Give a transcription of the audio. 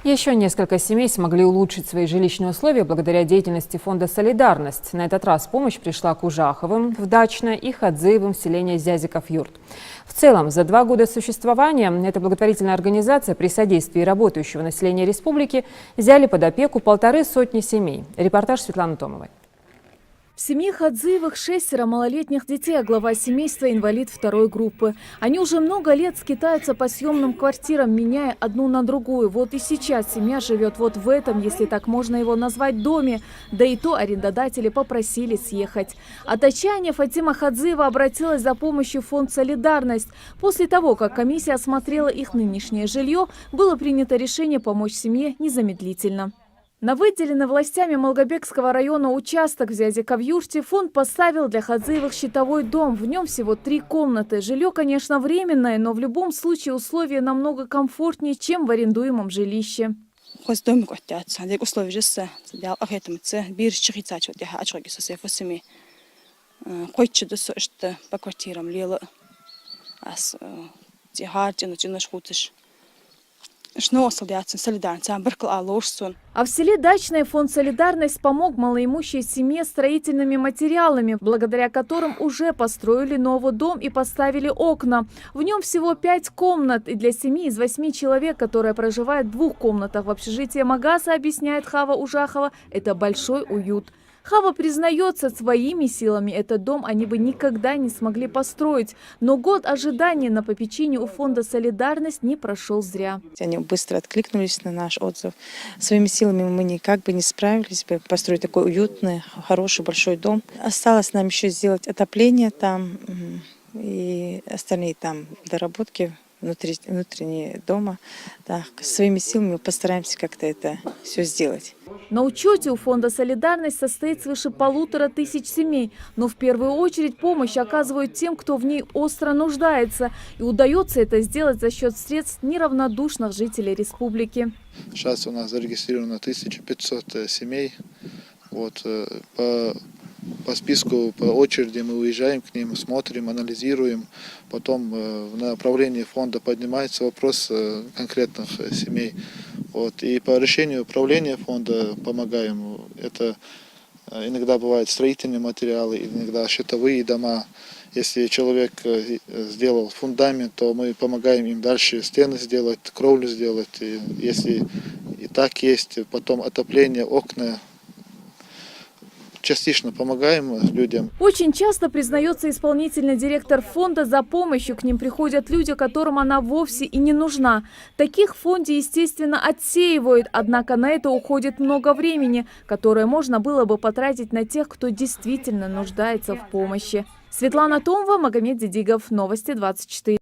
Еще несколько семей смогли улучшить свои жилищные условия благодаря деятельности фонда «Солидарность». На этот раз помощь пришла к Ужаховым в Дачное и Хадзеевым в селение Зязиков-Юрт. В целом, за 2 года существования эта благотворительная организация при содействии работающего населения республики взяли под опеку 150 семей. Репортаж Светланы Томовой. В семье Хадзеевых 6 малолетних детей, а глава семейства – инвалид 2-й группы. Они уже много лет скитаются по съемным квартирам, меняя одну на другую. Вот и сейчас семья живет вот в этом, если так можно его назвать, доме. Да и то арендодатели попросили съехать. От отчаяния Фатима Хадзеева обратилась за помощью в фонд «Солидарность». После того, как комиссия осмотрела их нынешнее жилье, было принято решение помочь семье незамедлительно. На выделенный властями Малгобекского района участок в Зязиков-Юрте фонд поставил для Хадзеевых щитовой дом. В нем всего 3 комнаты. Жилье, конечно, временное, но в любом случае условия намного комфортнее, чем в арендуемом жилище. А в селе Дачное фонд «Солидарность» помог малоимущей семье строительными материалами, благодаря которым уже построили новый дом и поставили окна. В нем всего 5 комнат, и для семьи из 8 человек, которая проживает в 2 комнатах в общежитии Магаса, объясняет Хава Ужахова, это большой уют. Хава признается, своими силами этот дом они бы никогда не смогли построить. Но год ожидания на попечение у фонда «Солидарность» не прошел зря. Они быстро откликнулись на наш отзыв. Своими силами мы никак бы не справились бы построить такой уютный, хороший, большой дом. Осталось нам еще сделать отопление там и остальные там доработки внутренние дома. Да, своими силами мы постараемся как-то это все сделать. На учете у фонда «Солидарность» состоит свыше 1500 семей. Но в первую очередь помощь оказывают тем, кто в ней остро нуждается. И удается это сделать за счет средств неравнодушных жителей республики. Сейчас у нас зарегистрировано 1500 семей. Вот, по списку, по очереди мы уезжаем к ним, смотрим, анализируем. Потом в направлении фонда поднимается вопрос конкретных семей. Вот, и по решению управления фонда помогаем. Это иногда бывают строительные материалы, иногда щитовые дома. Если человек сделал фундамент, то мы помогаем им дальше стены сделать, кровлю сделать. И если и так есть, потом отопление, окна. Частично помогаем людям. Очень часто, признается исполнительный директор фонда, за помощью к ним приходят люди, которым она вовсе и не нужна. Таких в фонде, естественно, отсеивают, однако на это уходит много времени, которое можно было бы потратить на тех, кто действительно нуждается в помощи. Светлана Томова, Магомед Дидигов, Новости 24.